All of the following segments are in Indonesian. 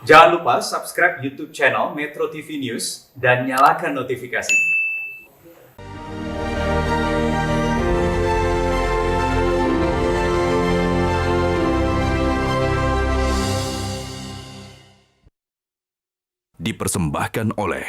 Jangan lupa subscribe YouTube channel Metro TV News dan nyalakan notifikasi. Dipersembahkan oleh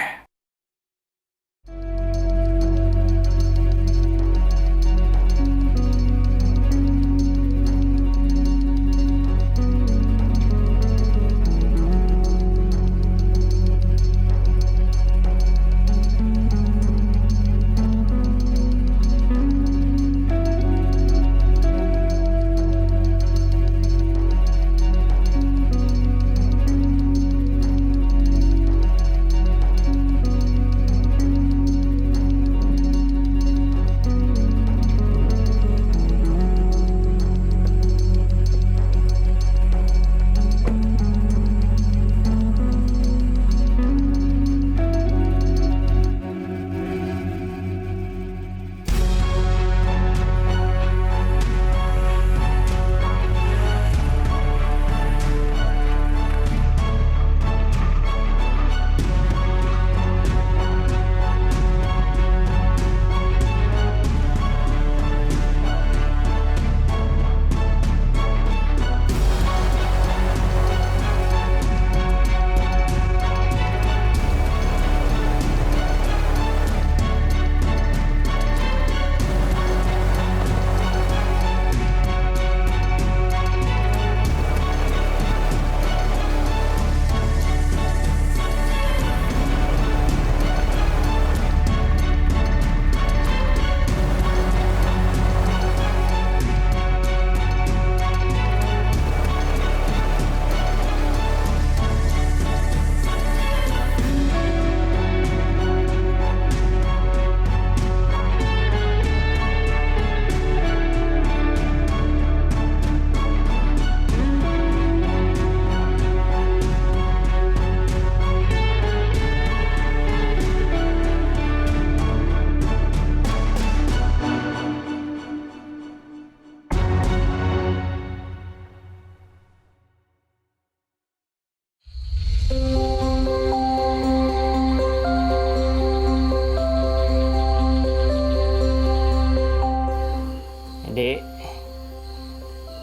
Adik,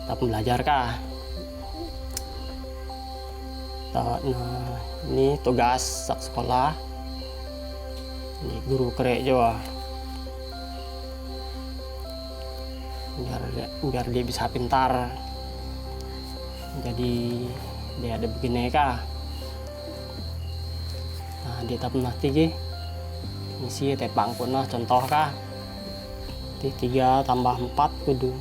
tak belajar kah? Tak, nah, ini tugas sak sekolah. Ini guru kerek juga. Biar dia bisa pintar. Jadi dia ada begini kah? Nah, dia tak pernah tinggi. Misi tepang pun nah contoh kah? 3 tambah 4 kudu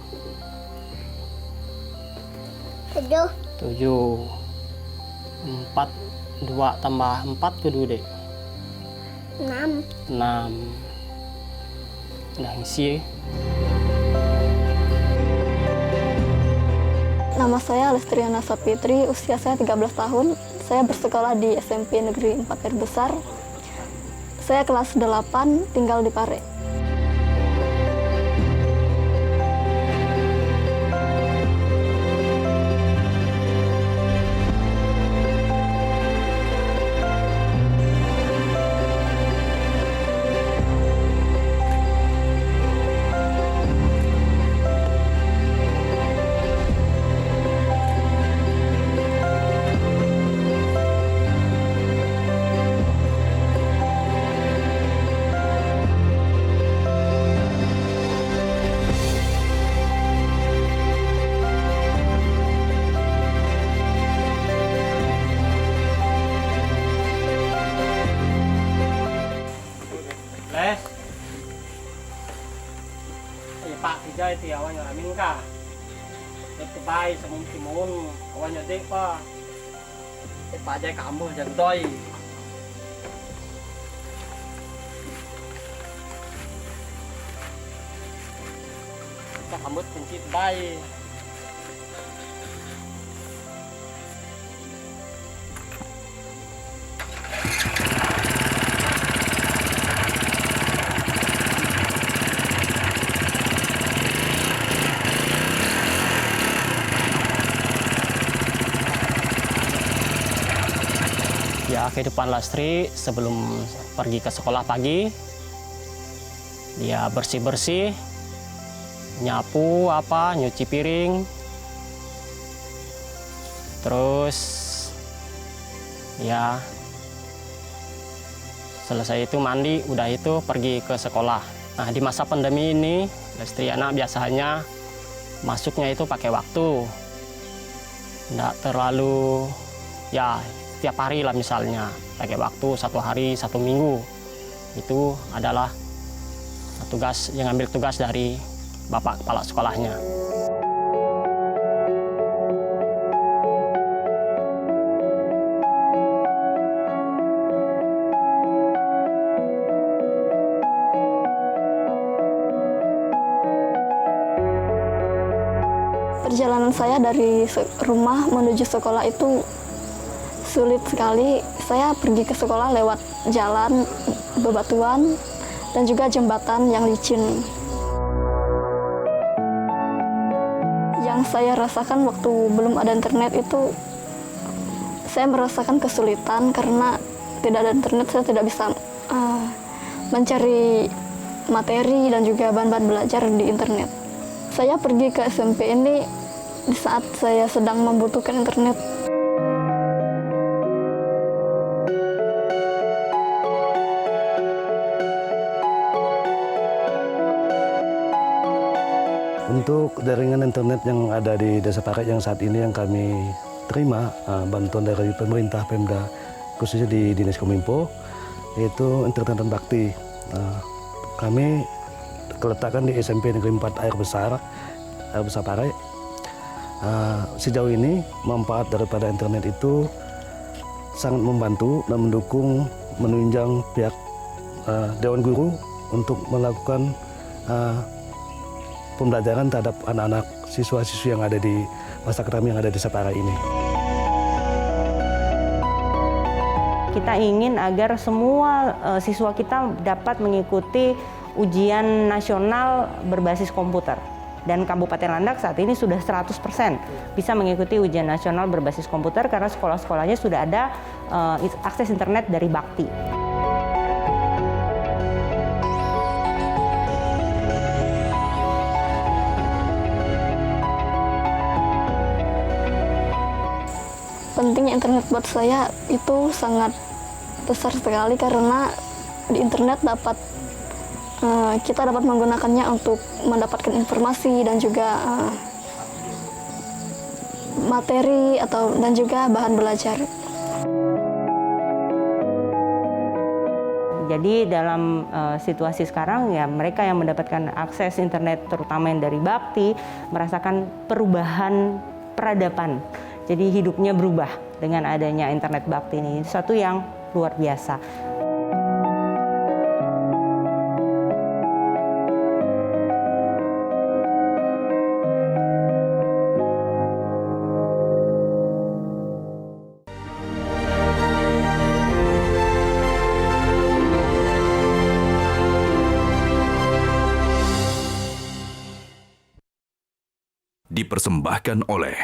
7. 4 2 tambah 4 kudu dek 6. Nah isi. Nama saya Lestriana Sapitri, usia saya 13 tahun. Saya bersekolah di SMP Negeri 4 Air Besar. Saya kelas 8, tinggal di Pare. Les. Pak tijay ti awan yo amin ka. Ketebay sa timun, awan yo dik pa. Pajay kamu jantoy. Sa kamut pencit bay. Ya, kehidupan Lastri sebelum pergi ke sekolah pagi, dia bersih-bersih, nyapu nyuci piring, terus ya selesai itu mandi, udah itu pergi ke sekolah. Nah, di masa pandemi ini Lestriana biasanya masuknya itu pakai waktu, nggak terlalu ya tiap hari lah, misalnya pakai waktu 1 hari 1 minggu. Itu adalah tugas yang ambil tugas dari Bapak Kepala Sekolahnya. Perjalanan saya dari rumah menuju sekolah itu sulit sekali. Saya pergi ke sekolah lewat jalan bebatuan dan juga jembatan yang licin. Yang saya rasakan waktu belum ada internet itu, saya merasakan kesulitan karena tidak ada internet. Saya tidak bisa mencari materi dan juga bahan-bahan belajar di internet. Saya pergi ke SMP ini di saat saya sedang membutuhkan internet. Untuk jaringan internet yang ada di Desa Parai yang saat ini yang kami terima bantuan dari pemerintah Pemda, khususnya di Dinas Kominfo, yaitu internet bakti. Kami letakkan di SMP Negeri 4 Air Besar Parai. Sejauh ini manfaat daripada internet itu sangat membantu dan mendukung, menunjang pihak Dewan Guru untuk melakukan pembelajaran terhadap anak-anak siswa-siswi yang ada di masa kami yang ada di Desa Parai ini. Kita ingin agar semua siswa kita dapat mengikuti ujian nasional berbasis komputer. Dan Kabupaten Landak saat ini sudah 100% bisa mengikuti ujian nasional berbasis komputer karena sekolah-sekolahnya sudah ada akses internet dari Bakti. Pentingnya internet buat saya itu sangat besar sekali karena di internet kita dapat menggunakannya untuk mendapatkan informasi dan juga materi dan juga bahan belajar. Jadi dalam situasi sekarang ya mereka yang mendapatkan akses internet terutama yang dari Bakti merasakan perubahan peradaban. Jadi hidupnya berubah dengan adanya internet Bakti ini. Satu yang luar biasa. Dipersembahkan oleh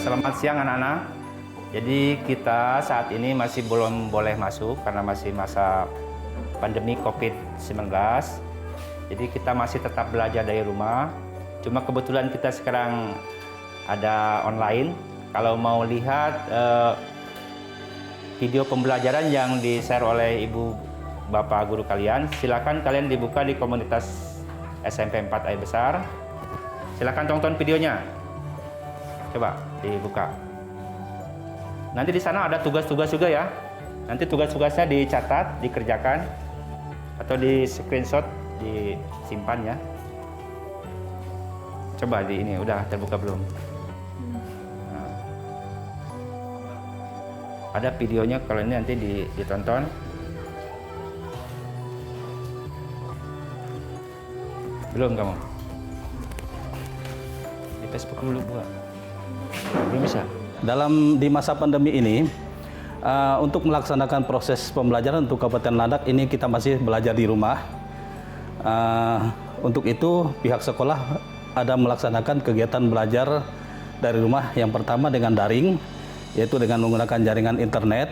Selamat siang anak-anak. Jadi kita saat ini masih belum boleh masuk karena masih masa pandemi COVID-19. Jadi kita masih tetap belajar dari rumah. Cuma kebetulan kita sekarang ada online. Kalau mau lihat video pembelajaran yang di-share oleh Ibu Bapak Guru kalian, silakan kalian dibuka di komunitas SMP 4 Air Besar. Silakan tonton videonya. Coba dibuka. Nanti di sana ada tugas-tugas juga ya. Nanti tugas-tugasnya dicatat, dikerjakan, atau di screenshot, disimpan ya. Coba di ini, udah terbuka belum? Nah. Ada videonya, kalau ini nanti ditonton. Belum kamu? Di Facebook dulu buat. Belum bisa? di masa pandemi ini, untuk melaksanakan proses pembelajaran untuk Kabupaten Landak ini kita masih belajar di rumah. Untuk itu pihak sekolah ada melaksanakan kegiatan belajar dari rumah yang pertama dengan daring, yaitu dengan menggunakan jaringan internet,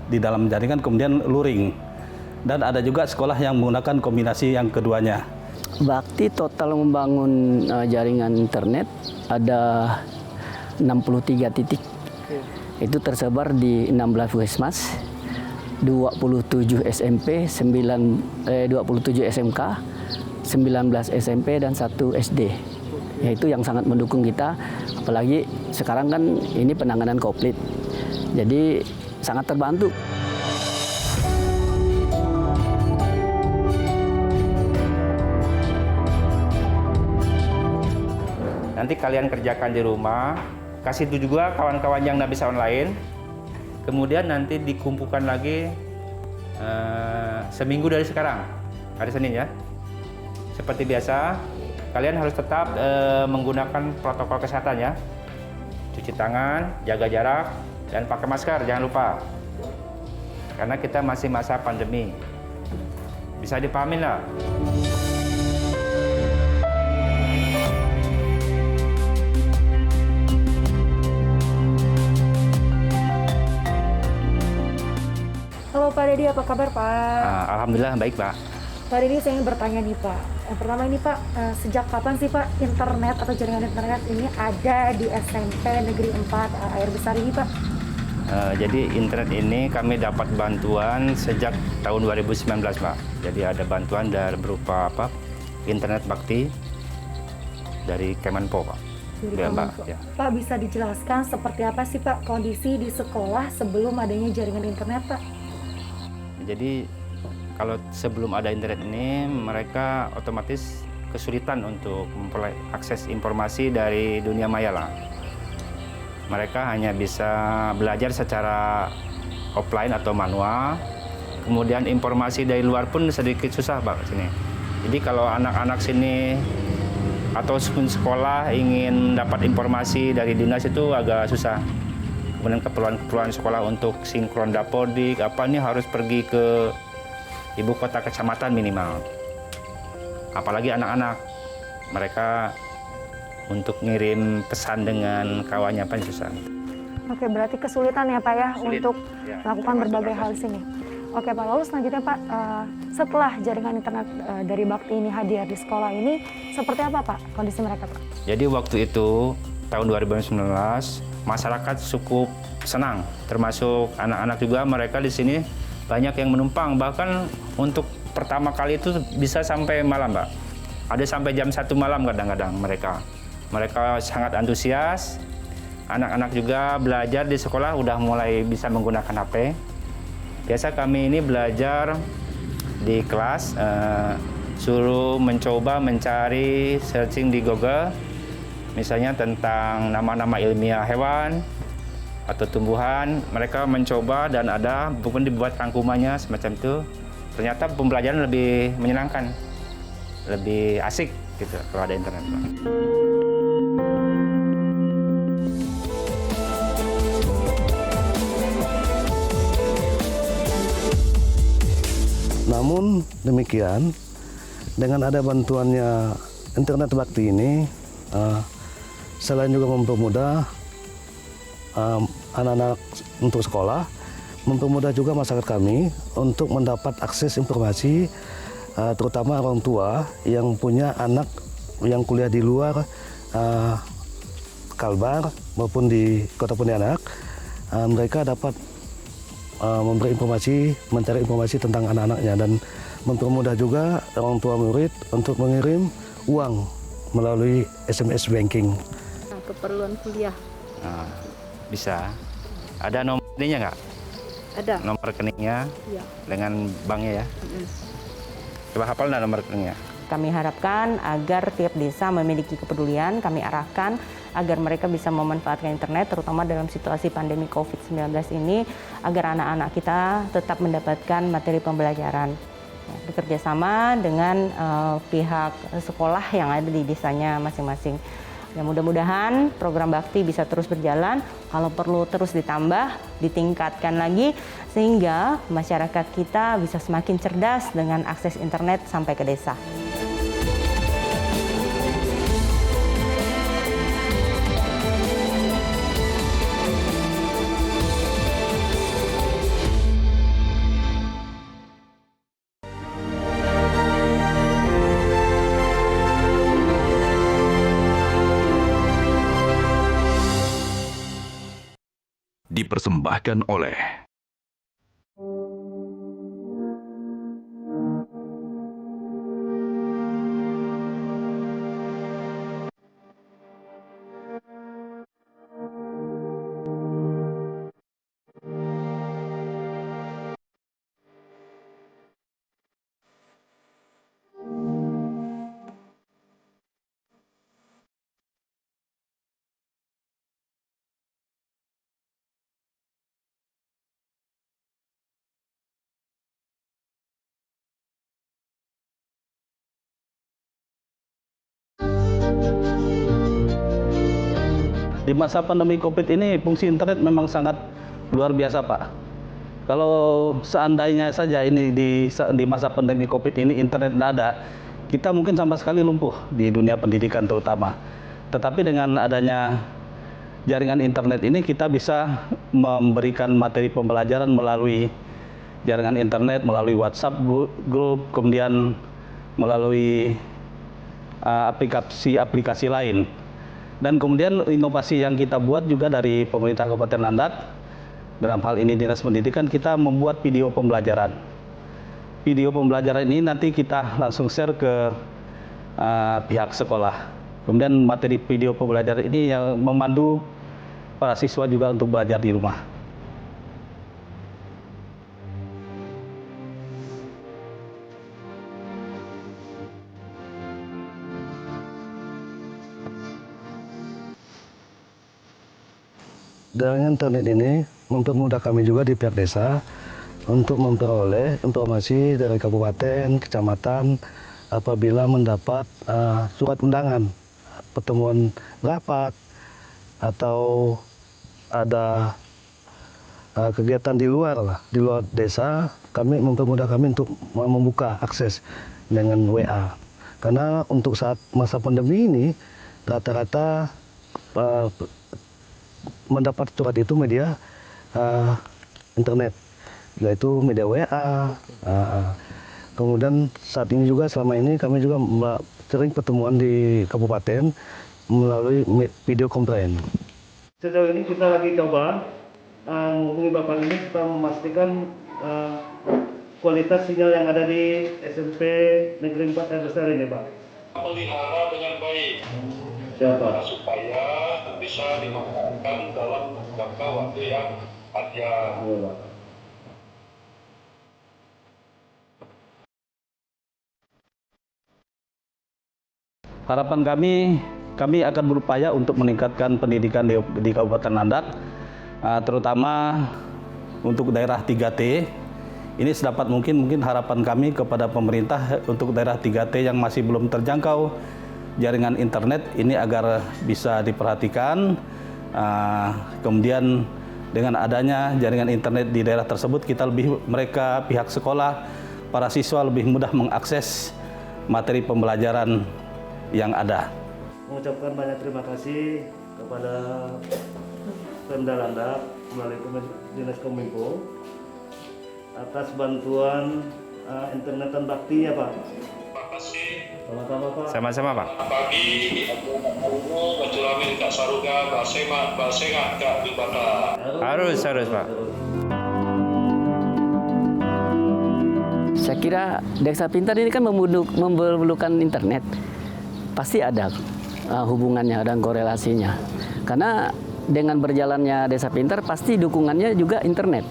di dalam jaringan kemudian luring. Dan ada juga sekolah yang menggunakan kombinasi yang keduanya. Bakti total membangun jaringan internet ada 63 titik. Itu tersebar di 16 puskesmas, 27 SMP, 27 SMK, 19 SMP dan 1 SD. Yaitu yang sangat mendukung kita, apalagi sekarang kan ini penanganan COVID. Jadi sangat terbantu. Nanti kalian kerjakan di rumah, kasih itu juga kawan-kawan yang nggak bisa online. Kemudian nanti dikumpulkan lagi seminggu dari sekarang, hari Senin ya. Seperti biasa, kalian harus tetap menggunakan protokol kesehatan ya. Cuci tangan, jaga jarak, dan pakai masker, jangan lupa. Karena kita masih masa pandemi. Bisa dipahami lah. Halo Pak Dedi, apa kabar Pak? Alhamdulillah baik Pak. Pak Dedi, saya ingin bertanya nih Pak. Yang pertama ini Pak, sejak kapan sih Pak internet atau jaringan internet ini ada di SMP Negeri 4 Air Besar ini Pak? Jadi internet ini kami dapat bantuan sejak tahun 2019 Pak. Jadi ada bantuan dari berupa internet bakti dari Kemenpo Pak. Ya, Pak. Ya. Pak, bisa dijelaskan seperti apa sih Pak kondisi di sekolah sebelum adanya jaringan internet Pak? Jadi kalau sebelum ada internet ini, mereka otomatis kesulitan untuk memperoleh akses informasi dari dunia maya lah. Mereka hanya bisa belajar secara offline atau manual. Kemudian informasi dari luar pun sedikit susah Pak sini. Jadi kalau anak-anak sini atau sekolah ingin dapat informasi dari dinas itu agak susah. Kemudian keperluan sekolah untuk sinkron dapodik ini harus pergi ke ibu kota kecamatan minimal. Apalagi anak-anak, mereka untuk ngirim pesan dengan kawannya susah. Oke, berarti kesulitan ya Pak ya untuk melakukan berbagai hal di sini. Oke Pak, lalu selanjutnya Pak, setelah jaringan internet dari Bakti ini hadir di sekolah ini, seperti apa Pak kondisi mereka Pak? Jadi waktu itu tahun 2019 masyarakat cukup senang, termasuk anak-anak juga. Mereka di sini banyak yang menumpang, bahkan untuk pertama kali itu bisa sampai malam Pak. Ada sampai jam 1 malam kadang-kadang mereka. Mereka sangat antusias. Anak-anak juga belajar di sekolah udah mulai bisa menggunakan HP. Biasa kami ini belajar di kelas, suruh mencoba mencari searching di Google, misalnya tentang nama-nama ilmiah hewan atau tumbuhan. Mereka mencoba dan ada bukan dibuat rangkumannya semacam itu. Ternyata pembelajaran lebih menyenangkan, lebih asik gitu kalau ada internet. Namun demikian, dengan ada bantuannya internet bakti ini, selain juga mempermudah anak-anak untuk sekolah, mempermudah juga masyarakat kami untuk mendapat akses informasi, terutama orang tua yang punya anak yang kuliah di luar Kalbar maupun di Kota Pontianak. Mereka dapat memberi informasi, mencari informasi tentang anak-anaknya, dan mempermudah juga orang tua murid untuk mengirim uang melalui SMS banking. Keperluan kuliah. Bisa. Ada nomor rekeningnya nggak? Ada. Nomor rekeningnya ya. Dengan banknya ya. Coba hafal nggak nomor rekeningnya? Kami harapkan agar tiap desa memiliki kepedulian, kami arahkan agar mereka bisa memanfaatkan internet, terutama dalam situasi pandemi COVID-19 ini, agar anak-anak kita tetap mendapatkan materi pembelajaran. Bekerja sama dengan pihak sekolah yang ada di desanya masing-masing. Ya mudah-mudahan program bakti bisa terus berjalan, kalau perlu terus ditambah, ditingkatkan lagi, sehingga masyarakat kita bisa semakin cerdas dengan akses internet sampai ke desa. Dipersembahkan oleh Di masa pandemi COVID ini fungsi internet memang sangat luar biasa, Pak. Kalau seandainya saja ini di masa pandemi COVID ini internet tidak ada, kita mungkin sama sekali lumpuh di dunia pendidikan terutama. Tetapi dengan adanya jaringan internet ini kita bisa memberikan materi pembelajaran melalui jaringan internet, melalui WhatsApp group, kemudian melalui aplikasi-aplikasi lain. Dan kemudian inovasi yang kita buat juga dari pemerintah Kabupaten Landak, dalam hal ini Dinas Pendidikan, kita membuat video pembelajaran. Video pembelajaran ini nanti kita langsung share ke pihak sekolah. Kemudian materi video pembelajaran ini yang memandu para siswa juga untuk belajar di rumah. Jaringan internet ini mempermudah kami juga di pihak desa untuk memperoleh informasi dari kabupaten, kecamatan apabila mendapat surat undangan pertemuan rapat atau ada kegiatan di luar desa, kami mempermudah kami untuk membuka akses dengan WA. Karena untuk saat masa pandemi ini rata-rata mendapat surat itu media internet, yaitu media WA. Kemudian saat ini juga selama ini kami juga sering pertemuan di kabupaten melalui video conference. Sejauh ini kita lagi coba menghubungi Bapak ini supaya memastikan kualitas sinyal yang ada di SMP Negeri 4 Air Besar ini, Pak. Pelihara dengan baik. Siapa? Supaya bisa dimanfaatkan dalam jangka waktu yang panjang. Harapan kami akan berupaya untuk meningkatkan pendidikan di Kabupaten Landak, terutama untuk daerah 3T. Ini sedapat mungkin harapan kami kepada pemerintah untuk daerah 3T yang masih belum terjangkau jaringan internet ini agar bisa diperhatikan. Kemudian dengan adanya jaringan internet di daerah tersebut, mereka pihak sekolah, para siswa lebih mudah mengakses materi pembelajaran yang ada. Mengucapkan banyak terima kasih kepada Pemda Landak melalui Dinas Kominfo atas bantuan internetan baktinya, Pak. Terima kasih. Sama-sama, Pak. Sama-sama, Pak. Pagi, aku ngejulamin Kak Saruga, Basengat, Kak Bibata. Harus, Pak. Saya kira Desa Pintar ini kan memerlukan internet. Pasti ada hubungannya dan korelasinya. Karena dengan berjalannya Desa Pintar pasti dukungannya juga internet.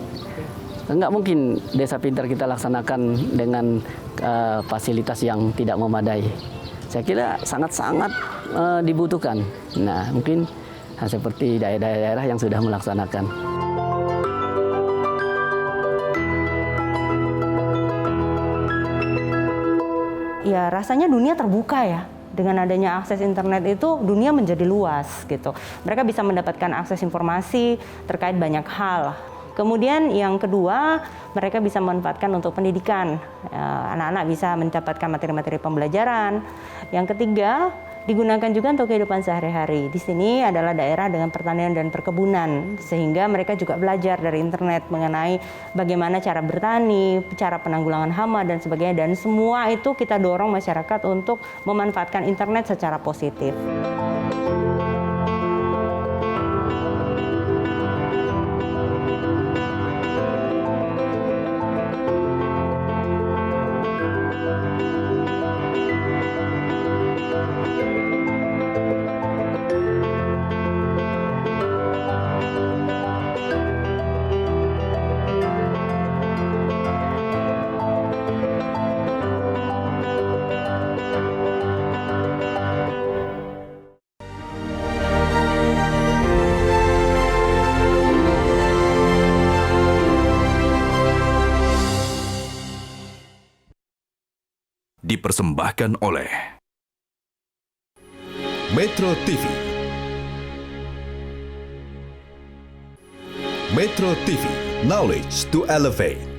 Enggak mungkin Desa Pintar kita laksanakan dengan fasilitas yang tidak memadai. Saya kira sangat-sangat dibutuhkan. Nah, mungkin seperti daerah-daerah yang sudah melaksanakan. Ya rasanya dunia terbuka ya. Dengan adanya akses internet itu dunia menjadi luas gitu. Mereka bisa mendapatkan akses informasi terkait banyak hal. Kemudian yang kedua, mereka bisa memanfaatkan untuk pendidikan. Anak-anak bisa mendapatkan materi-materi pembelajaran. Yang ketiga, digunakan juga untuk kehidupan sehari-hari. Di sini adalah daerah dengan pertanian dan perkebunan, sehingga mereka juga belajar dari internet mengenai bagaimana cara bertani, cara penanggulangan hama dan sebagainya. Dan semua itu kita dorong masyarakat untuk memanfaatkan internet secara positif. Dipersembahkan oleh Metro TV. Metro TV, knowledge to elevate.